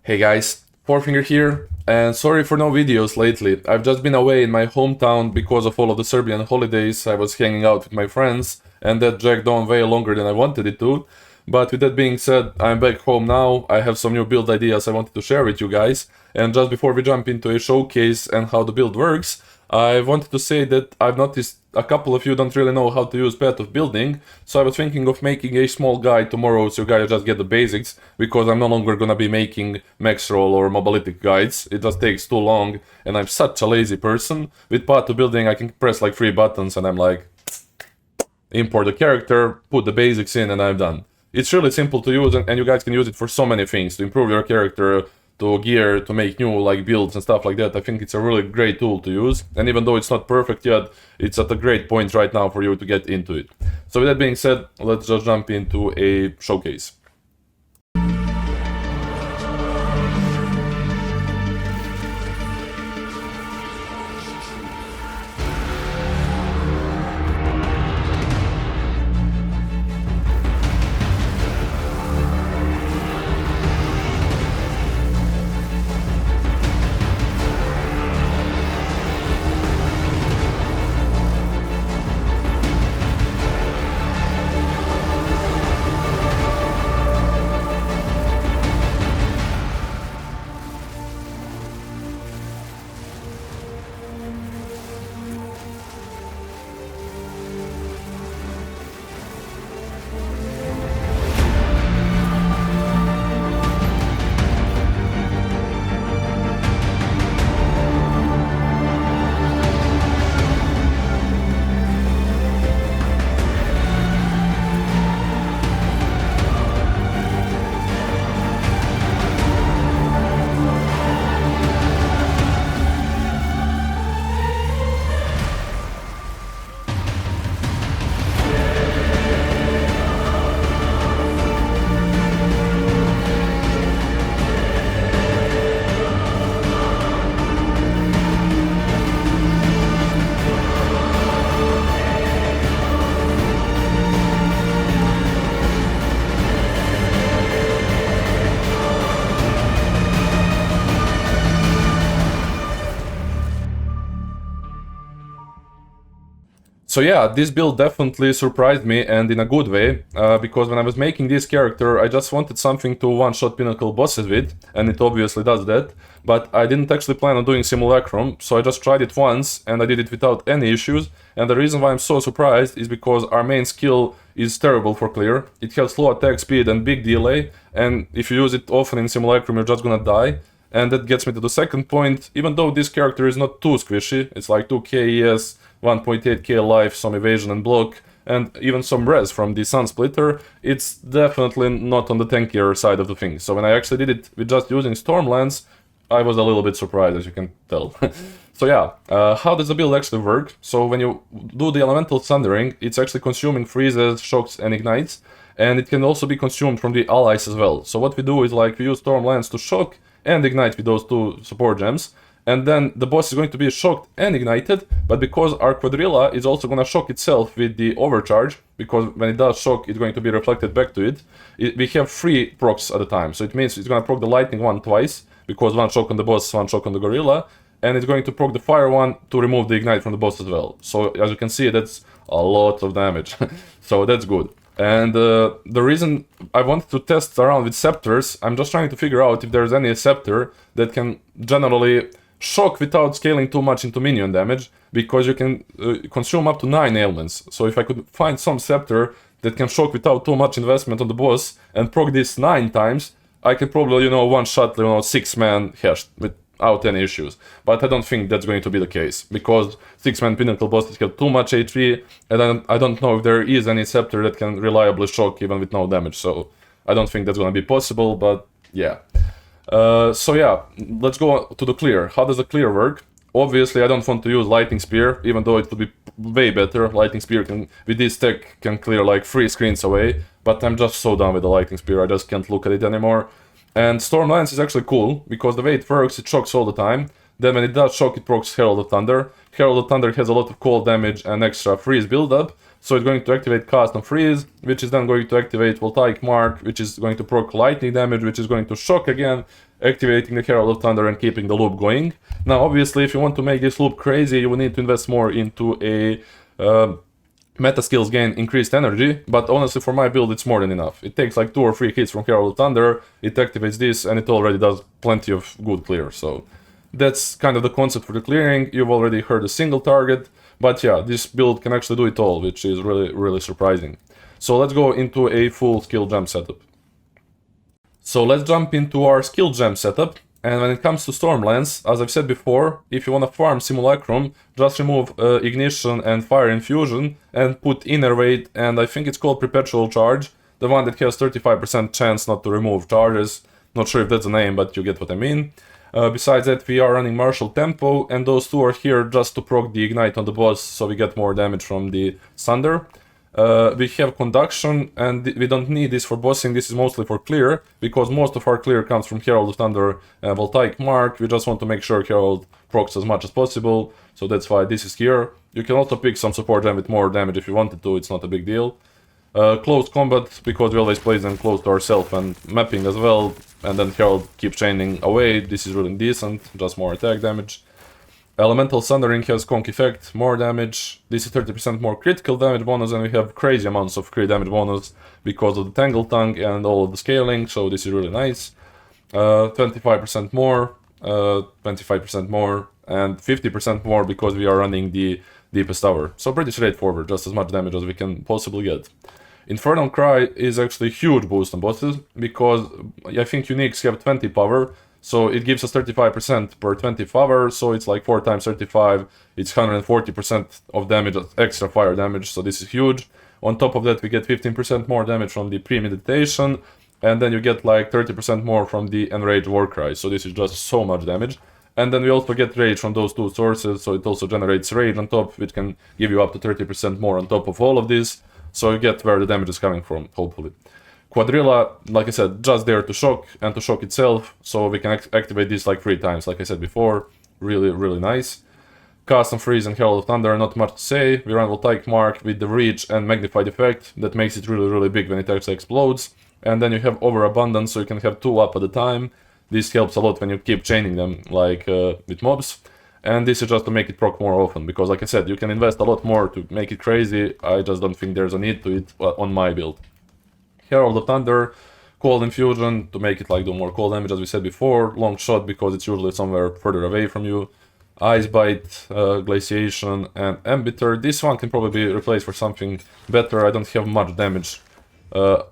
Hey guys, Fourfinger here, and sorry for no videos lately. I've just been away in my hometown because of all of the Serbian holidays. I was hanging out with my friends, and that dragged on way longer than I wanted it to. But with that being said, I'm back home now. I have some new build ideas I wanted to share with you guys. And just before we jump into a showcase and how the build works, I wanted to say that I've noticed a couple of you don't really know how to use Path of Building, so I was thinking of making a small guide tomorrow so you guys just get the basics, because I'm no longer gonna be making max roll or mobility guides. It just takes too long, and I'm such a lazy person. With Path of Building I can press like 3 buttons and I'm like, import the character, put the basics in, and I'm done. It's really simple to use, and you guys can use it for so many things, to improve your character, to gear, to make new like builds and stuff like that. I think it's a really great tool to use, and even though it's not perfect yet, it's at a great point right now for you to get into it. So with that being said, let's just jump into a showcase. So yeah, this build definitely surprised me, and in a good way, because when I was making this character, I just wanted something to one-shot Pinnacle bosses with, and it obviously does that, but I didn't actually plan on doing Simulacrum, so I just tried it once, and I did it without any issues, and the reason why I'm so surprised is because our main skill is terrible for clear. It has slow attack speed and big delay, and if you use it often in Simulacrum, you're just gonna die. And that gets me to the second point. Even though this character is not too squishy, it's like 2k ES, 1.8k life, some evasion and block, and even some res from the Sun Splitter, it's definitely not on the tankier side of the thing. So when I actually did it with just using Stormlands, I was a little bit surprised, as you can tell. So yeah, how does the build actually work? So when you do the Elemental Sundering, it's actually consuming freezes, shocks and ignites, and it can also be consumed from the allies as well. So what we do is like we use Stormlands to shock and ignite with those 2 support gems, and then the boss is going to be shocked and ignited, but because our Quadrilla is also going to shock itself with the overcharge, because when it does shock, it's going to be reflected back to it, we have 3 procs at a time, so it means it's going to proc the lightning one twice, because 1 shock on the boss, 1 shock on the gorilla, and it's going to proc the fire one to remove the ignite from the boss as well. So as you can see, that's a lot of damage, so that's good. And the reason I wanted to test around with scepters, I'm just trying to figure out if there's any scepter that can generally shock without scaling too much into minion damage, because you can consume up to 9 ailments. So if I could find some scepter that can shock without too much investment on the boss and proc this 9 times, I could probably, you know, one-shot, you know, 6-man Xesht without any issues. But I don't think that's going to be the case, because 6-man Pinnacle bosses have too much HP, and I don't know if there is any scepter that can reliably shock even with no damage, so I don't think that's gonna be possible, but yeah. So yeah, let's go to the clear. How does the clear work? Obviously, I don't want to use Lightning Spear, even though it would be way better. Lightning Spear can, with this tech, can clear like 3 screens away, but I'm just so done with the Lightning Spear, I just can't look at it anymore. And Storm Lance is actually cool, because the way it works, it shocks all the time. Then when it does shock, it procs Herald of Thunder. Herald of Thunder has a lot of cold damage and extra freeze buildup, so it's going to activate Cast on Freeze, which is then going to activate Voltaic Mark, which is going to proc lightning damage, which is going to shock again, activating the Herald of Thunder and keeping the loop going. Now, obviously, if you want to make this loop crazy, you will need to invest more into a meta skills gain increased energy, but honestly for my build it's more than enough. It takes like 2 or 3 hits from Herald of Thunder, it activates this, and it already does plenty of good clear, so that's kind of the concept for the clearing. You've already heard a single target, but yeah, this build can actually do it all, which is really surprising. So let's go into a full skill gem setup. So let's jump into our skill gem setup. And when it comes to Stormlands, as I've said before, if you want to farm Simulacrum, just remove Ignition and Fire Infusion and put Innervate, and I think it's called Perpetual Charge, the one that has 35% chance not to remove charges. Not sure if that's the name, but you get what I mean. Besides that, we are running Martial Tempo, and those two are here just to proc the Ignite on the boss, so we get more damage from the Sunder. We have Conduction, and we don't need this for bossing, this is mostly for clear, because most of our clear comes from Herald of Thunder and Voltaic Mark. We just want to make sure Herald procs as much as possible, so that's why this is here. You can also pick some support gem with more damage if you wanted to, it's not a big deal. Close combat, because we always place them close to ourselves, and mapping as well, and then Herald keeps chaining away, this is really decent, just more attack damage. Elemental Sundering has conk effect, more damage. This is 30% more critical damage bonus, and we have crazy amounts of crit damage bonus because of the Tangle Tongue and all of the scaling, so this is really nice. 25% more, 25% more, and 50% more because we are running the Deepest Tower. So pretty straightforward, just as much damage as we can possibly get. Infernal Cry is actually a huge boost on bosses, because I think uniques have 20 power, so it gives us 35% per 20 power, so it's like 4 times 35, it's 140% of damage, extra fire damage, so this is huge. On top of that, we get 15% more damage from the Premeditation, and then you get like 30% more from the Enraged Warcry, so this is just so much damage. And then we also get Rage from those two sources, so it also generates Rage on top, which can give you up to 30% more on top of all of this, so you get where the damage is coming from, hopefully. Quadrilla, like I said, just there to shock and to shock itself, so we can activate this like 3 times, like I said before. Really nice. Cast on Freeze and Herald of Thunder, not much to say. We run Voltaic Mark with the Reach and Magnified Effect, that makes it really big when it actually explodes. And then you have Overabundance, so you can have 2 up at a time. This helps a lot when you keep chaining them, like with mobs. And this is just to make it proc more often, because like I said, you can invest a lot more to make it crazy. I just don't think there's a need to it on my build. Herald of Thunder, Cold Infusion to make it like do more cold damage as we said before, Long Shot because it's usually somewhere further away from you, Ice Bite, Glaciation, and Embiter. This one can probably be replaced for something better. I don't have much damage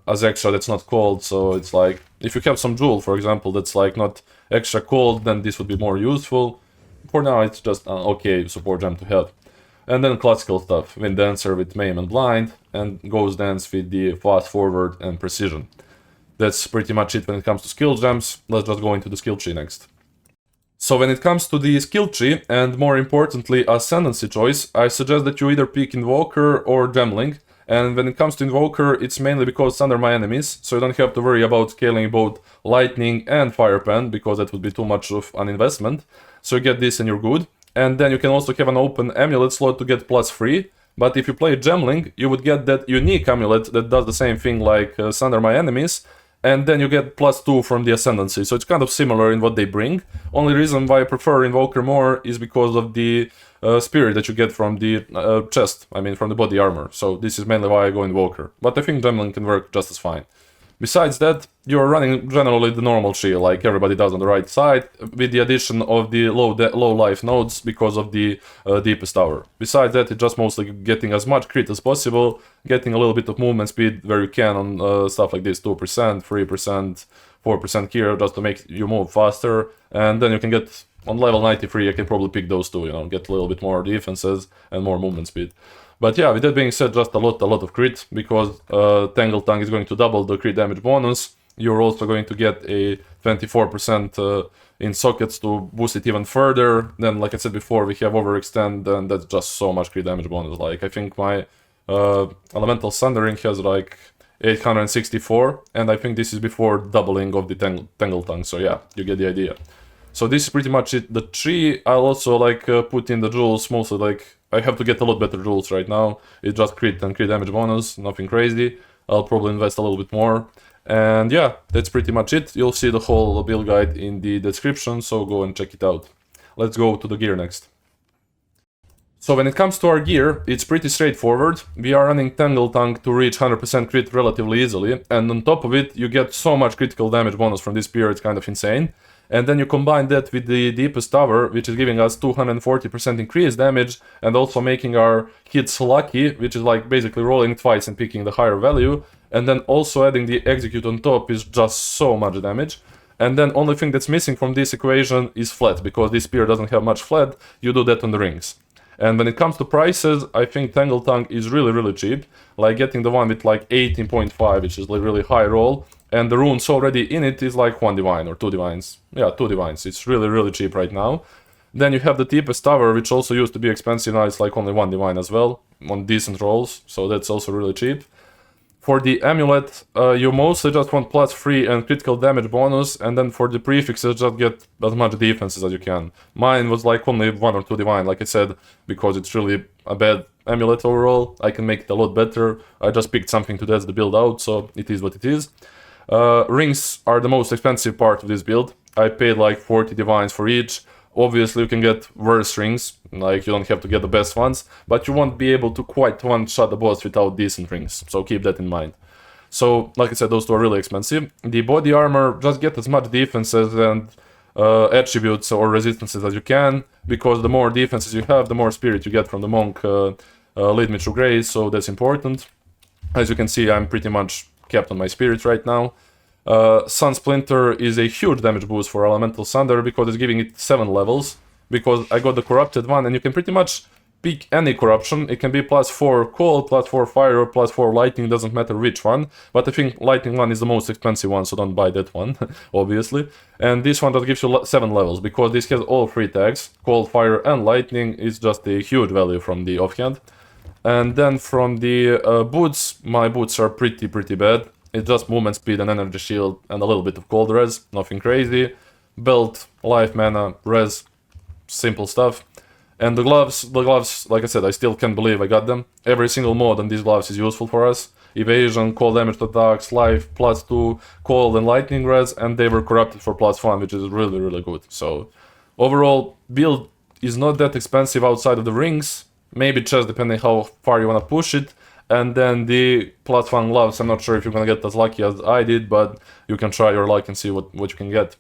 as extra that's not cold, so it's like, if you have some Jewel, for example, that's like not extra cold, then this would be more useful. For now, it's just an okay support gem to have. And then classical stuff, Wind Dancer with Maim and Blind, and Ghost Dance with the Fast Forward and Precision. That's pretty much it when it comes to skill gems. Let's just go into the skill tree next. So when it comes to the skill tree, and more importantly Ascendancy choice, I suggest that you either pick Invoker or Gemling. And when it comes to Invoker, it's mainly because it's under my enemies, so you don't have to worry about scaling both Lightning and Fire Pen, because that would be too much of an investment. So you get this and you're good. And then you can also have an open amulet slot to get +3, but if you play Gemling, you would get that unique amulet that does the same thing like Sunder My Enemies, and then you get +2 from the Ascendancy, so it's kind of similar in what they bring. Only reason why I prefer Invoker more is because of the spirit that you get from the chest, I mean from the body armor, so this is mainly why I go Invoker, but I think Gemling can work just as fine. Besides that, you're running generally the normal tree, like everybody does on the right side, with the addition of the low life nodes because of the Deepest Tower. Besides that, it's just mostly getting as much crit as possible, getting a little bit of movement speed where you can on stuff like this, 2%, 3%, 4% here, just to make you move faster, and then you can get, on level 93, I can probably pick those two, you know, get a little bit more defenses and more movement speed. But yeah, with that being said, just a lot of crit, because Tangle Tongue is going to double the crit damage bonus. You're also going to get a 24% in sockets to boost it even further. Then, like I said before, we have Overextend, and that's just so much crit damage bonus. Like, I think my Elemental Sundering has like 864, and I think this is before doubling of the Tangle Tongue, so yeah, you get the idea. So this is pretty much it. The 3, I'll also like put in the jewels, mostly like I have to get a lot better jewels right now. It's just crit and crit damage bonus, nothing crazy. I'll probably invest a little bit more. And yeah, that's pretty much it. You'll see the whole build guide in the description, so go and check it out. Let's go to the gear next. So when it comes to our gear, it's pretty straightforward. We are running Tangle Tongue to reach 100% crit relatively easily, and on top of it, you get so much critical damage bonus from this spear, it's kind of insane. And then you combine that with the Deepest Tower, which is giving us 240% increased damage, and also making our hits lucky, which is like basically rolling twice and picking the higher value. And then also adding the Execute on top is just so much damage. And then only thing that's missing from this equation is flat, because this spear doesn't have much flat, you do that on the rings. And when it comes to prices, I think Tangle Tongue is really cheap. Like getting the one with like 18.5, which is like really high roll, and the runes already in it is like 1 divine or 2 divines. Yeah, 2 divines. It's really cheap right now. Then you have the Deepest Tower, which also used to be expensive, now it's like only 1 divine as well, on decent rolls, so that's also really cheap. For the amulet, you mostly just want +3 and critical damage bonus, and then for the prefixes, just get as much defenses as you can. Mine was like only 1 or 2 divine, like I said, because it's really a bad amulet overall. I can make it a lot better. I just picked something to test the build out, so it is what it is. Rings are the most expensive part of this build. I paid like 40 divines for each. Obviously you can get worse rings, like you don't have to get the best ones, but you won't be able to quite one-shot the boss without decent rings, so keep that in mind. So, like I said, those two are really expensive. The body armor, just get as much defenses and attributes or resistances as you can, because the more defenses you have, the more spirit you get from the monk Lead Me Through Grace, so that's important. As you can see, I'm pretty much kept on my spirit right now. Sun Splinter is a huge damage boost for Elemental Sundering because it's giving it 7 levels, because I got the corrupted one, and you can pretty much pick any corruption. It can be +4 cold, +4 fire, or +4 lightning, doesn't matter which one, but I think lightning one is the most expensive one, so don't buy that one, obviously. And this one that gives you 7 levels, because this has all 3 tags, cold, fire and lightning, is just a huge value from the offhand. And then from the boots, my boots are pretty bad. It's just movement speed and energy shield and a little bit of cold res, nothing crazy. Belt, life mana, res, simple stuff. And the gloves, like I said, I still can't believe I got them. Every single mod on these gloves is useful for us. Evasion, cold damage to attacks, life, +2, cold and lightning res, and they were corrupted for +1, which is really good. So overall, build is not that expensive outside of the rings. Maybe chest, depending how far you want to push it. And then the +1 gloves, I'm not sure if you're gonna get as lucky as I did, but you can try your luck and see what you can get.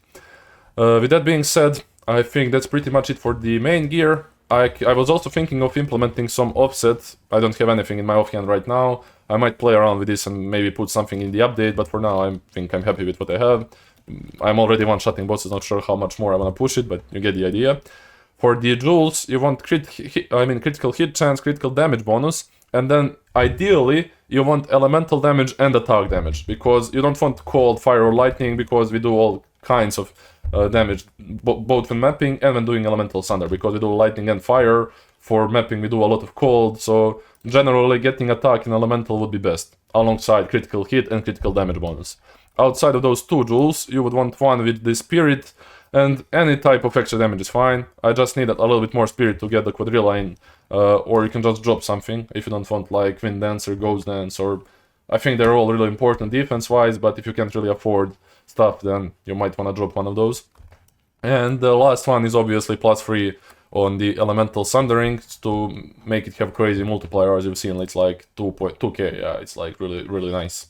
With that being said, I think that's pretty much it for the main gear. I was also thinking of implementing some offset. I don't have anything in my offhand right now. I might play around with this and maybe put something in the update, but for now I think I'm happy with what I have. I'm already one-shotting bosses, not sure how much more I want to push it, but you get the idea. For the jewels, you want critical hit chance, critical damage bonus, and then ideally you want elemental damage and attack damage, because you don't want cold, fire or lightning, because we do all kinds of damage, both when mapping and when doing Elemental Thunder, because we do lightning and fire. For mapping we do a lot of cold, so generally getting attack in elemental would be best, alongside critical hit and critical damage bonus. Outside of those 2 jewels, you would want one with the spirit, and any type of extra damage is fine. I just need a little bit more spirit to get the quadrilla in, or you can just drop something if you don't want like Wind Dance or Ghost Dance, or I think they're all really important defense-wise, but if you can't really afford stuff, then you might want to drop one of those. And the last one is obviously +3 on the Elemental Sundering to make it have crazy multiplier. As you've seen, it's like 2k, yeah, it's like really nice.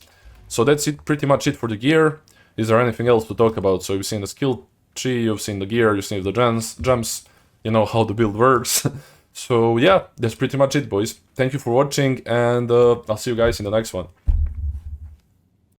So that's it, pretty much it for the gear. Is there anything else to talk about? So you've seen the skill tree, you've seen the gear, you've seen the gems, you know how the build works. So yeah, that's pretty much it, boys. Thank you for watching, and I'll see you guys in the next one.